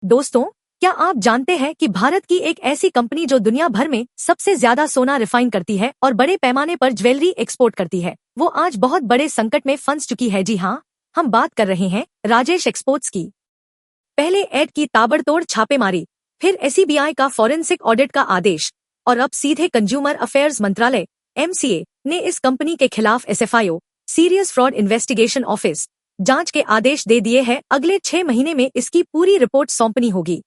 दोस्तों, क्या आप जानते हैं कि भारत की एक ऐसी कंपनी जो दुनिया भर में सबसे ज्यादा सोना रिफाइन करती है और बड़े पैमाने पर ज्वेलरी एक्सपोर्ट करती है, वो आज बहुत बड़े संकट में फंस चुकी है। जी हाँ, हम बात कर रहे हैं राजेश एक्सपोर्ट्स की। पहले एड की ताबड़तोड़ छापेमारी, फिर एसीबीआई का फॉरेंसिक ऑडिट का आदेश और अब सीधे कंज्यूमर अफेयर्स मंत्रालय (एमसीए) ने इस कंपनी के खिलाफ SFIO serious fraud investigation office जांच के आदेश दे दिए हैं। अगले 6 महीने में इसकी पूरी रिपोर्ट सौंपनी होगी।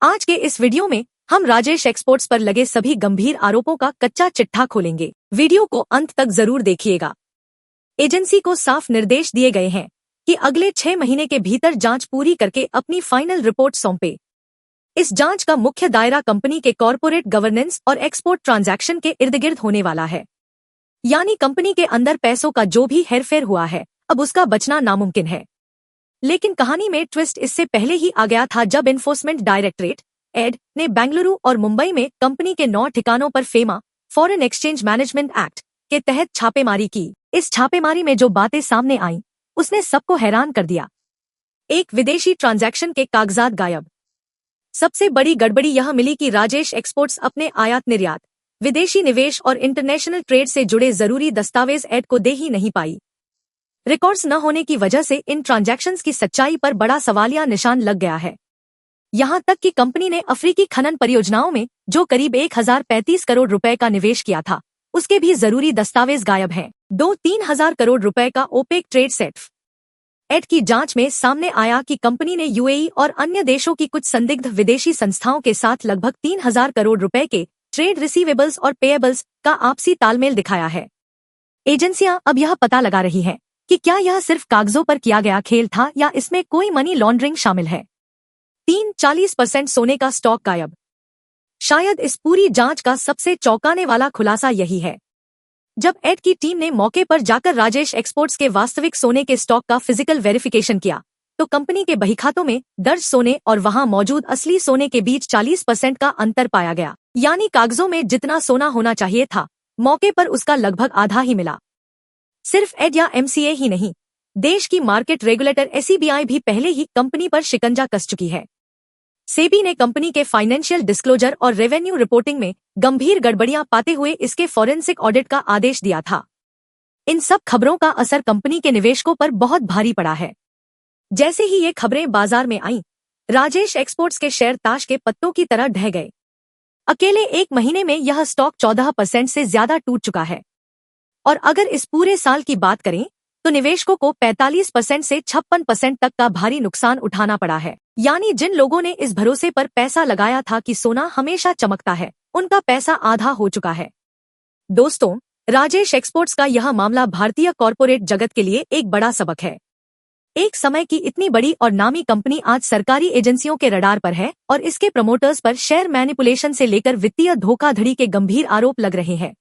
आज के इस वीडियो में हम राजेश एक्सपोर्ट्स पर लगे सभी गंभीर आरोपों का कच्चा चिट्ठा खोलेंगे। वीडियो को अंत तक जरूर देखिएगा। एजेंसी को साफ निर्देश दिए गए हैं कि अगले 6 महीने के भीतर जांच पूरी करके अपनी फाइनल रिपोर्ट सौंपे। इस जांच का मुख्य दायरा कंपनी के कॉर्पोरेट गवर्नेंस और एक्सपोर्ट ट्रांजैक्शन के इर्द गिर्द होने वाला है। यानी कंपनी के अंदर पैसों का जो भी हेरफेर हुआ है, अब उसका बचना नामुमकिन है। लेकिन कहानी में ट्विस्ट इससे पहले ही आ गया था, जब एनफोर्समेंट डायरेक्टरेट (एड) ने बेंगलुरु और मुंबई में कंपनी के 9 ठिकानों पर FEMA foreign exchange management act के तहत छापेमारी की। इस छापेमारी में जो बातें सामने आईं, उसने सबको हैरान कर दिया। एक विदेशी ट्रांजैक्शन के कागजात गायब। सबसे बड़ी गड़बड़ी यह मिली कि राजेश एक्सपोर्ट्स अपने आयात निर्यात, विदेशी निवेश और इंटरनेशनल ट्रेड से जुड़े जरूरी दस्तावेज एड को दे ही नहीं पाई। रिकॉर्ड्स न होने की वजह से इन ट्रांजैक्शंस की सच्चाई पर बड़ा सवालिया निशान लग गया है। यहां तक कि कंपनी ने अफ्रीकी खनन परियोजनाओं में जो करीब 1035 करोड़ रुपए का निवेश किया था, उसके भी जरूरी दस्तावेज गायब हैं। 2-3 हजार करोड़ रुपए का ओपेक ट्रेड सेट एड की जांच में सामने आया कि कंपनी ने यूएई और अन्य देशों की कुछ संदिग्ध विदेशी संस्थाओं के साथ लगभग 3000 करोड़ रुपए के ट्रेड रिसीवेबल्स और पेएबल्स का आपसी तालमेल दिखाया है। एजेंसियां अब यह पता लगा रही हैं कि क्या यह सिर्फ कागजों पर किया गया खेल था या इसमें कोई मनी लॉन्ड्रिंग शामिल है। 40% सोने का स्टॉक गायब। शायद इस पूरी जांच का सबसे चौंकाने वाला खुलासा यही है। जब एड की टीम ने मौके पर जाकर राजेश एक्सपोर्ट्स के वास्तविक सोने के स्टॉक का फिजिकल वेरिफिकेशन किया, तो कंपनी के बहीखातों में दर्ज सोने और वहां मौजूद असली सोने के बीच 40% का अंतर पाया गया। यानी कागजों में जितना सोना होना चाहिए था, मौके पर उसका लगभग आधा ही मिला। सिर्फ एड या एमसीए ही नहीं, देश की मार्केट रेगुलेटर एसीबीआई भी पहले ही कंपनी पर शिकंजा कस चुकी है। सेबी ने कंपनी के फाइनेंशियल डिस्क्लोजर और रेवेन्यू रिपोर्टिंग में गंभीर गड़बड़ियां पाते हुए इसके फॉरेंसिक ऑडिट का आदेश दिया था। इन सब खबरों का असर कंपनी के निवेशकों पर बहुत भारी पड़ा है। जैसे ही ये खबरें बाजार में आईं, राजेश एक्सपोर्ट्स के शेयर ताश के पत्तों की तरह ढह गए। अकेले 1 महीने में यह स्टॉक 14% से ज्यादा टूट चुका है। और अगर इस पूरे साल की बात करें, तो निवेशकों को 45% से 56% तक का भारी नुकसान उठाना पड़ा है। यानी जिन लोगों ने इस भरोसे पर पैसा लगाया था कि सोना हमेशा चमकता है, उनका पैसा आधा हो चुका है। दोस्तों, राजेश एक्सपोर्ट्स का यह मामला भारतीय कॉर्पोरेट जगत के लिए एक बड़ा सबक है। एक समय की इतनी बड़ी और नामी कंपनी आज सरकारी एजेंसियों के रडार पर है और इसके प्रमोटर्स पर शेयर मैनिपुलेशन से लेकर वित्तीय धोखाधड़ी के गंभीर आरोप लग रहे हैं।